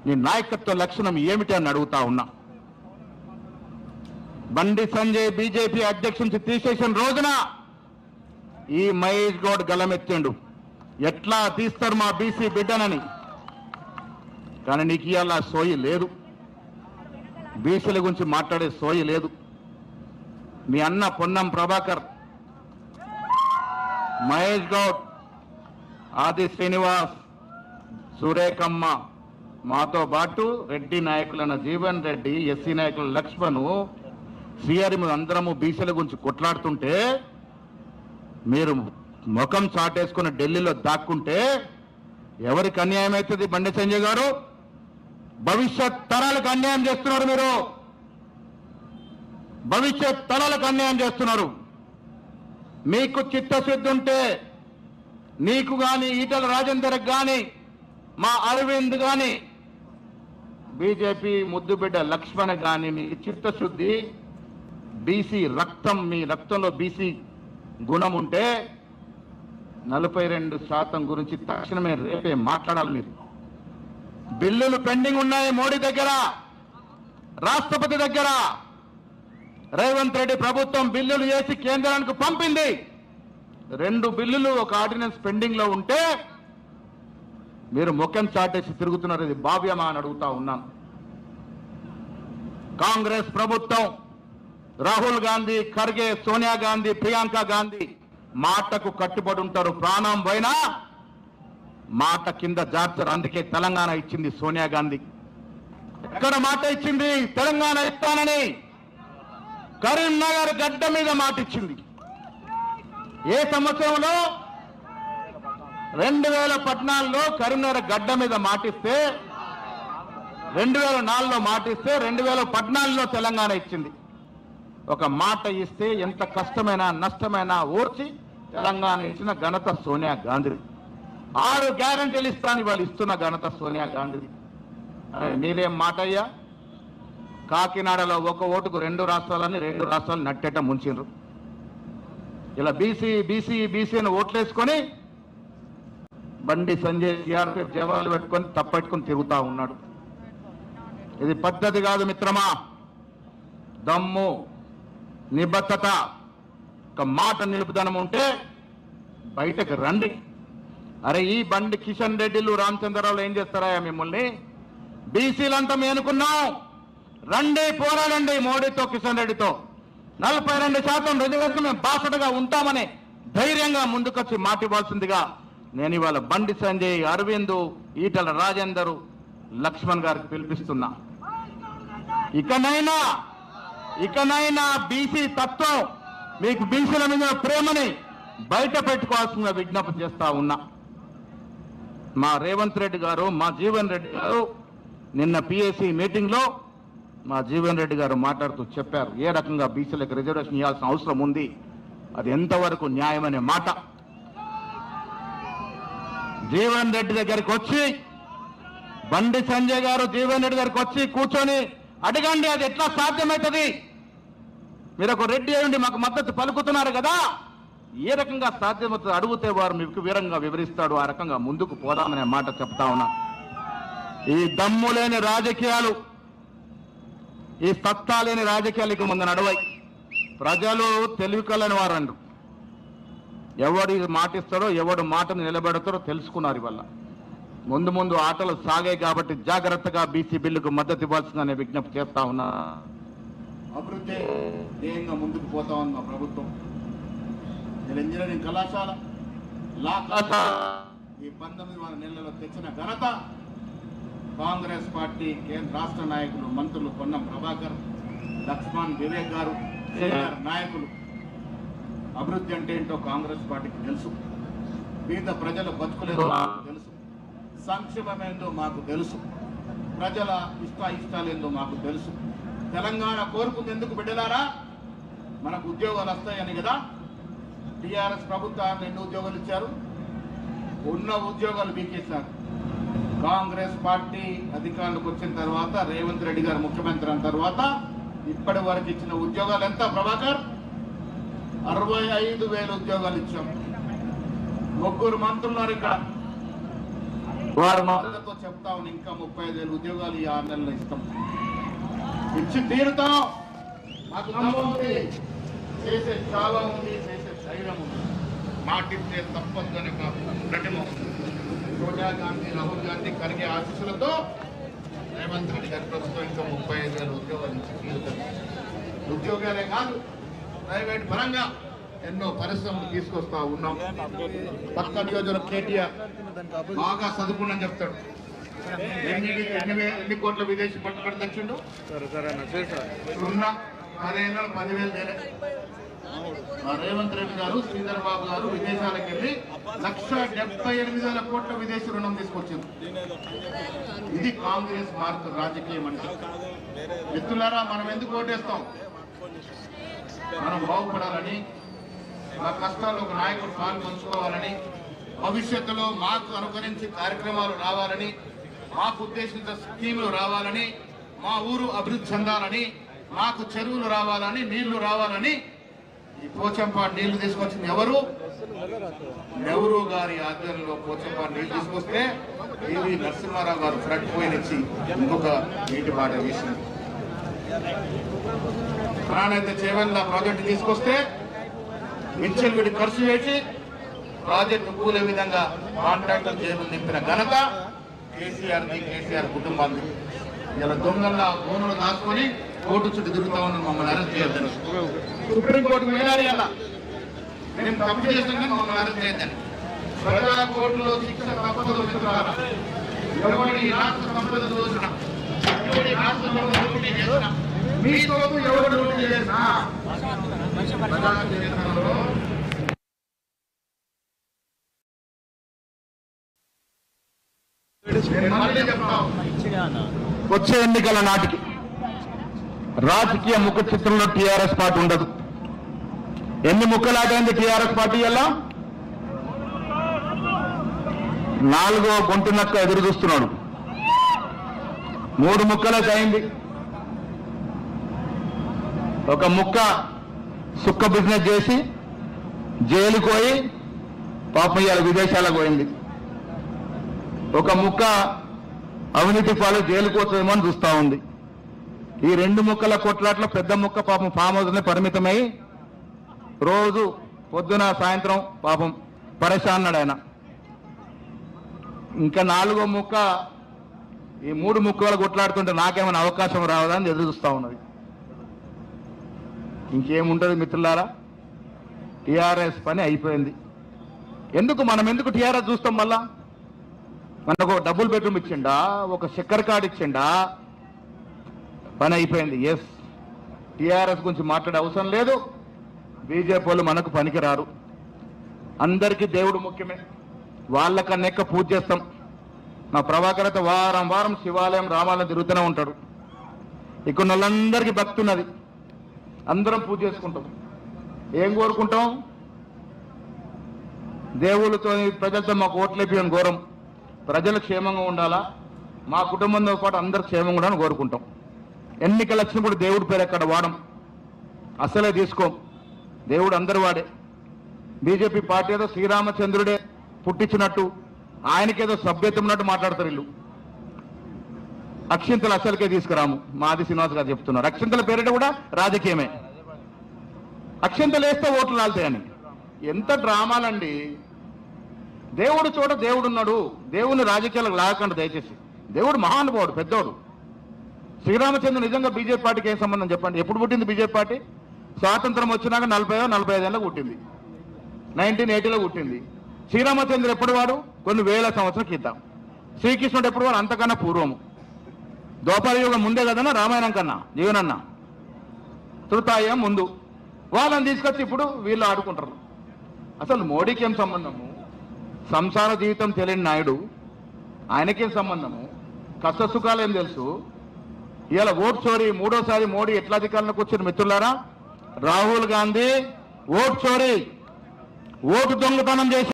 నీ నాయకత్వ లక్షణం ఏమిటి అని అడుగుతా ఉన్నా. బండి సంజయ్ బీజేపీ అధ్యక్షుడి నుంచి తీసేసిన రోజున ఈ మహేష్ గౌడ్ గలమెత్తిండు, ఎట్లా తీస్తారు మా బీసీ బిడ్డనని. కానీ నీకు ఇవాళ సోయి లేదు, బీసీల గురించి మాట్లాడే సోయి లేదు. మీ అన్న పొన్నం ప్రభాకర్, మహేష్ గౌడ్, ఆది శ్రీనివాస్, సురేఖమ్మ, మాతో పాటు రెడ్డి నాయకులైన జీవన్ రెడ్డి, ఎస్సీ నాయకులు లక్ష్మణ్, శ్రీహరి అందరము బీసీల గురించి కొట్లాడుతుంటే మీరు ముఖం చాటేసుకుని ఢిల్లీలో దాక్కుంటే ఎవరికి అన్యాయం అవుతుంది? బండి సంజయ్ గారు, భవిష్యత్ తరాలకు అన్యాయం చేస్తున్నారు మీరు, భవిష్యత్ తరాలకు అన్యాయం చేస్తున్నారు. మీకు చిత్తశుద్ధి ఉంటే నీకు కానీ, ఈటల రాజేందర్కి కానీ, మా అరవింద్ కానీ, బీజేపీ ముద్దుబిడ్డ లక్ష్మణ్ కానీ మీ చిత్తశుద్ధి, బీసీ రక్తం, మీ రక్తంలో బీసీ గుణం ఉంటే 42% గురించి తక్షణమే రేపే మాట్లాడాలి మీరు. బిల్లులు పెండింగ్ ఉన్నాయి మోడీ దగ్గర, రాష్ట్రపతి దగ్గర. రేవంత్ రెడ్డి ప్రభుత్వం బిల్లులు చేసి కేంద్రానికి పంపింది. 2 బిల్లులు, ఒక ఆర్డినెన్స్ పెండింగ్ లో ఉంటే మీరు ముఖం చాటేసి తిరుగుతున్నారు. ఇది భావ్యమా అని అడుగుతా ఉన్నాను. కాంగ్రెస్ ప్రభుత్వం, రాహుల్ గాంధీ, ఖర్గే, సోనియా గాంధీ, ప్రియాంక గాంధీ మాటకు కట్టుబడి ఉంటారు. ప్రాణం పోయినా మాట కింద జార్చరు. అందుకే తెలంగాణ ఇచ్చింది సోనియా గాంధీ. ఎక్కడ మాట ఇచ్చింది? తెలంగాణ ఇస్తానని కరీంనగర్ గడ్డ మీద మాట ఇచ్చింది. ఏ సంవత్సరంలో? 2014లో కరీంనగర్ గడ్డ మీద మాటిస్తే, 2004లో మాటిస్తే 2014లో తెలంగాణ ఇచ్చింది. ఒక మాట ఇస్తే ఎంత కష్టమైనా నష్టమైనా ఓర్చి తెలంగాణ ఇచ్చిన ఘనత సోనియా గాంధీది. 6 గ్యారంటీలు ఇస్తాను వాళ్ళు ఇస్తున్న ఘనత సోనియా గాంధీది. మీరేం మాట అయ్యా? కాకినాడలో ఒక ఓటుకు 2 రాష్ట్రాలని 2 రాష్ట్రాలు నట్టేట ముంచిండ్రు. ఇలా బీసీ బీసీ బీసీ అని ఓట్లేసుకొని బండి సంజయ్ సిఆర్పీఎఫ్ జవాన్లు పెట్టుకొని తప్పెట్టుకొని తిరుగుతా ఉన్నాడు. ఇది పద్ధతి కాదు మిత్రమా. దమ్ము, నిబద్ధత, ఒక మాట నిలుపుదనం ఉంటే బయటకు రండి. అరే ఈ బండి కిషన్ రెడ్డిలు, రామచంద్రరావులు ఏం చేస్తారా మిమ్మల్ని? బీసీలంతా మేము అనుకున్నాం, రండి పోరాడండి మోడీతో, కిషన్ రెడ్డితో. 42% రిజర్వేషన్ మేము బాసటగా ఉంటామని ధైర్యంగా ముందుకొచ్చి మాట ఇవ్వాల్సిందిగా నేను ఇవాళ బండి సంజయ్, అరవింద్, ఈటల రాజేందర్, లక్ష్మణ్ గారికి పిలిపిస్తున్నా. ఇకనైనా బీసీ తత్వం, మీకు బీసీల మీద ప్రేమని బయట పెట్టుకోవాల్సిన విజ్ఞప్తి చేస్తా ఉన్నా. మా రేవంత్ రెడ్డి గారు, మా జీవన్ రెడ్డి గారు నిన్న పిఎస్సి మీటింగ్ లో మా జీవన్ రెడ్డి గారు మాట్లాడుతూ చెప్పారు ఏ రకంగా బీసీలకు రిజర్వేషన్ ఇవ్వాల్సిన అవసరం ఉంది, అది ఎంతవరకు న్యాయమనే మాట. జీవన్ రెడ్డి దగ్గరికి వచ్చి, బండి సంజయ్ గారు జీవన్ రెడ్డి దగ్గరికి వచ్చి కూర్చొని అడగండి, అది ఎట్లా సాధ్యమవుతుంది? మీరు ఒక రెడ్డి అయ్యండి మాకు మద్దతు పలుకుతున్నారు కదా, ఏ రకంగా సాధ్యమవుతుంది అడిగితే వారు మీకు వివరంగా వివరిస్తాడు. ఆ రకంగా ముందుకు పోదామనే మాట చెప్తా ఉన్నా. ఈ దమ్ము లేని రాజకీయాలు, ఈ సత్తా లేని రాజకీయాలకు ముందు నడవాయి. ప్రజలు తెలివి కలని వారండు. ఎవడు మాటిస్తాడో, ఎవడు మాటను నిలబెడతాడో తెలుసుకున్నారు. ఇవల్ల ముందు ముందు ఆటలు సాగాయి కాబట్టి జాగ్రత్తగా బీసీ బిల్లుకు మద్దతు ఇవ్వాల్సిందనే విజ్ఞప్తి చేస్తా ఉన్నా. అభివృద్ధి ధ్యేయంగా ముందుకు పోతా ఉంది మా ప్రభుత్వం. ఇంజనీరింగ్ కళాశాల, లా కళాశాల ఈ 19 నెలల్లో తెచ్చిన ఘనత కాంగ్రెస్ పార్టీ కేంద్ర రాష్ట్ర నాయకులు, మంత్రులు పొన్నం ప్రభాకర్, లక్ష్మణ్, వివేక్ గారు, సీనియర్ నాయకులు. అభివృద్ధి అంటే ఏంటో కాంగ్రెస్ పార్టీకి తెలుసు. పేద ప్రజల బతుకులేదో మాకు తెలుసు. సంక్షేమం ఏందో మాకు తెలుసు. ప్రజల ఇష్టాలేందో మాకు తెలుసు. తెలంగాణ కోరుకుంది ఎందుకు బిడ్డలారా? మనకు ఉద్యోగాలు వస్తాయని కదా. టీఆర్ఎస్ ప్రభుత్వాన్ని ఎన్ని ఉద్యోగాలు ఇచ్చారు? ఉన్న ఉద్యోగాలు బీకేశారు. కాంగ్రెస్ పార్టీ అధికారంలోకి వచ్చిన తర్వాత, రేవంత్ రెడ్డి గారు ముఖ్యమంత్రి అయిన తర్వాత ఇప్పటి వరకు ఇచ్చిన ఉద్యోగాలు ఎంత ప్రభాకర్? 65,000 ఉద్యోగాలు ఇచ్చాం. 3 మంత్రులు ఉన్నారు ఇక్కడ. వారితో చెప్తా ఉన్నాం, ఇంకా 35,000 ఉద్యోగాలు ఈ 6 నెలల్లో ఇస్తాం, ఇచ్చి తీరుతాం. మాకు నమ్మకం చేసే చాలా ఉంది, చేసే ధైర్యం ఉంది. మాటిస్తే తప్పదు అనే ప్రతిమ సోనియా గాంధీ, రాహుల్ గాంధీ, ఖర్గే ఆశీస్సులతో రేవంత్ రెడ్డి గారి ప్రభుత్వం ఇంకా 35,000 ఉద్యోగాలు ఇచ్చి తీరుతుంది. ఉద్యోగాలే కాదు, ప్రైవేట్ పరంగా ఎన్నో పరిశ్రమలు తీసుకొస్తా ఉన్నాం. పక్క నియోజకవర్గం కేటీఆర్ బాగా చదువుకున్నాను చెప్తాడు. ఎన్ని కోట్ల విదేశీ పట్టుబడి తెచ్చిండు? 10,000 రేవంత్ రెడ్డి గారు, శ్రీధర్ బాబు గారు విదేశాలకు వెళ్ళి 1,78,000 కోట్ల విదేశీ రుణం తీసుకొచ్చింది. ఇది కాంగ్రెస్ మార్పు రాజకీయం అంటే. మిత్రులారా, మనం ఎందుకు ఓటేస్తాం? మనం బాగుపడాలని, మా కష్టాల్లో ఒక నాయకుడు పాలు పంచుకోవాలని, భవిష్యత్తులో మాకు అనుకరించి కార్యక్రమాలు రావాలని, మాకు ఉద్దేశించిన స్కీములు రావాలని, మా ఊరు అభివృద్ధి చెందాలని, మాకు చెరువులు రావాలని, నీళ్లు రావాలని ఈ పోచంపాడు నీళ్లు తీసుకొచ్చింది ఎవరు? నెహ్రూ గారి ఆధ్వర్యంలో పోచంపాడు నీళ్లు తీసుకొస్తే పివి నరసింహారావు గారు ఫ్లడ్ పోయినిచ్చి ఇంకొక నీటి బాట వేసింది. ప్రాణైతే చేవెళ్ళ ప్రాజెక్టు తీసుకొస్తే మిచ్చల్ వీడి ఖర్చు చేసి ప్రాజెక్టు కూలే విధంగా కాంట్రాక్టర్ జేబులు నింపిన ఘనత కేసీఆర్ది, కేసీఆర్ కుటుంబాన్ని. ఇలా దొంగల్లా భూములు దాచుకొని కోర్టు చుట్టూ తిరుగుతా ఉన్నాను, మమ్మల్ని అరెస్ట్ చేయొద్దని. సుప్రీంకోర్టుకు వెళ్ళాలి. అలా నేను తప్పు చేసిన మమ్మల్ని అరెస్ట్ చేయొద్దని. ప్రజా కోర్టులో శిక్ష తప్పదు. ఎవరి రాష్ట్ర సంపద దోచిన, ఎవరి రాష్ట్రంలో దోపిడీ చేసిన, మీ సోపు ఎవరు దోపిడీ చేసినా వచ్చే ఎన్నికల నాటికి రాజకీయ ముఖ చిత్రంలో టీఆర్ఎస్ పార్టీ ఉండదు. ఎన్ని ముక్కలాటైంది టీఆర్ఎస్ పార్టీ? ఎలా 4వ గొంతునక్క ఎదురు చూస్తున్నాడు. 3 ముక్కలకు అయింది. ఒక ముక్క సుక్క బిజినెస్ చేసి జైలుకు పోయి పాపం ఇవాళ విదేశాలకు పోయింది. ఒక ముక్క అవినీతి పాలు జైలుకు పోతుందేమో అని చూస్తా ఉంది. ఈ 2 ముక్కల కొట్లాట్లో పెద్ద ముక్క పాపం ఫామ్ హౌస్నే పరిమితమై రోజు పొద్దున సాయంత్రం పాపం పరేషాన్నాడు ఆయన. ఇంకా 4వ ముక్క ఈ 3 ముక్కలు కొట్లాడుతుంటే నాకేమైనా అవకాశం రావదా అని ఎదురు చూస్తా ఉన్నది. ఇంకేముంటుంది మిత్రులారా? టీఆర్ఎస్ పని అయిపోయింది. మనం ఎందుకు టీఆర్ఎస్ చూస్తాం? మళ్ళా మనకు డబుల్ బెడ్రూమ్ ఇచ్చిండా, ఒక చక్కెర కార్డు ఇచ్చిండా, పని అయిపోయింది. ఎస్, టీఆర్ఎస్ గురించి మాట్లాడే అవసరం లేదు. బీజేపీ వాళ్ళు మనకు పనికిరారు. అందరికీ దేవుడు ముఖ్యమే. వాళ్ళకన్నా ఎక్కువ పూజ చేస్తాం. మా ప్రభాకర్ అయితే వారం వారం శివాలయం, రామాలయం తిరుగుతూనే ఉంటాడు. ఇక్కడ వాళ్ళందరికీ భక్తి ఉన్నది. అందరం పూజ చేసుకుంటాం. ఏం కోరుకుంటాం? దేవుళ్ళతో, ప్రజలతో మాకు ఓట్లేపియని ఘోరం. ప్రజలు క్షేమంగా ఉండాలా, మా కుటుంబంతో పాటు అందరు క్షేమంగా ఉండాలని కోరుకుంటాం. ఎన్నికలు వచ్చినప్పుడు దేవుడి పేరు ఎక్కడ వాడం, అసలే తీసుకోం. దేవుడు అందరు వాడే. బీజేపీ పార్టీ ఏదో శ్రీరామచంద్రుడే పుట్టించినట్టు, ఆయనకేదో సభ్యత ఉన్నట్టు మాట్లాడతారు వీళ్ళు. అక్షింతలు అసలుకే తీసుకురాము. మాది శ్రీనివాస్ గారు చెప్తున్నారు. అక్షింతల పేరిట కూడా రాజకీయమే. అక్షింతలు వేస్తే ఓట్లు లాలుతాయని. ఎంత డ్రామాలండి! దేవుడు చోట దేవుడున్నాడు. దేవుని రాజకీయాలకు లాగకండి దయచేసి. దేవుడు మహానుభావుడు, పెద్దోడు. శ్రీరామచంద్రుడు నిజంగా బీజేపీ పార్టీకి ఏం సంబంధం చెప్పండి? ఎప్పుడు పుట్టింది బీజేపీ పార్టీ? స్వాతంత్రం వచ్చినాక 40-45 ఏళ్ళకు పుట్టింది. 1980లో పుట్టింది. శ్రీరామచంద్రుడు ఎప్పుడు వాడు? కొన్ని వేల సంవత్సరాల క్రితం. శ్రీకృష్ణుడు ఎప్పుడు వాడు? అంతకన్నా పూర్వము. ద్వాపర యుగం ముందే కదన్నా, రామాయణం కన్నా జీవనన్న తృతాయం ముందు. వాళ్ళని తీసుకొచ్చి ఇప్పుడు వీళ్ళు ఆడుకుంటారు. అసలు మోడీకి ఏం సంబంధము? సంసార జీవితం తెలియని నాయుడు, ఆయనకేం సంబంధము? కష్ట సుఖాలు ఏం తెలుసు? ఇవాళ ఓట్ చోరీ 3వసారి మోడీ ఎట్లా అధికారంలోకి వచ్చిన మిత్రులారా? రాహుల్ గాంధీ ఓట్ చోరీ, ఓటు దొంగతనం చేసి